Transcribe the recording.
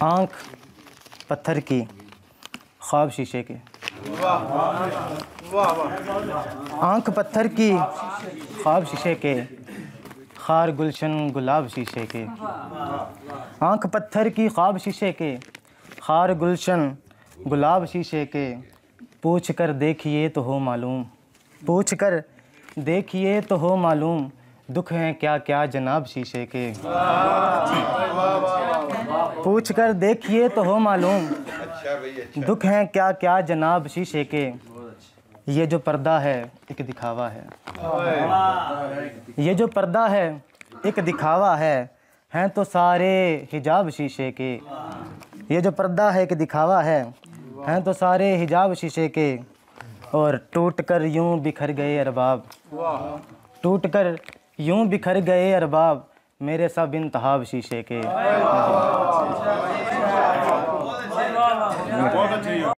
आँख पत्थर की, ख्वाब शीशे के। आँख पत्थर की, ख्वाब शीशे के, खार गुलशन गुलाब शीशे के। आँख पत्थर की, ख्वाब शीशे के, खार गुलशन गुलाब शीशे के। पूछ कर देखिए तो हो मालूम, पूछ कर देखिए तो हो मालूम, दुख हैं क्या क्या जनाब शीशे के। पूछ कर देखिए तो हो मालूम, दुख हैं क्या क्या जनाब शीशे के। ये जो पर्दा है एक दिखावा है, ये जो पर्दा है एक दिखावा है, हैं तो सारे हिजाब शीशे के। ये जो पर्दा है एक दिखावा है, हैं तो सारे हिजाब शीशे के। और टूट कर यूं बिखर गए अरबाब, टूट कर यूं बिखर गए अरबाब, मेरे सब इंतहाब शीशे के।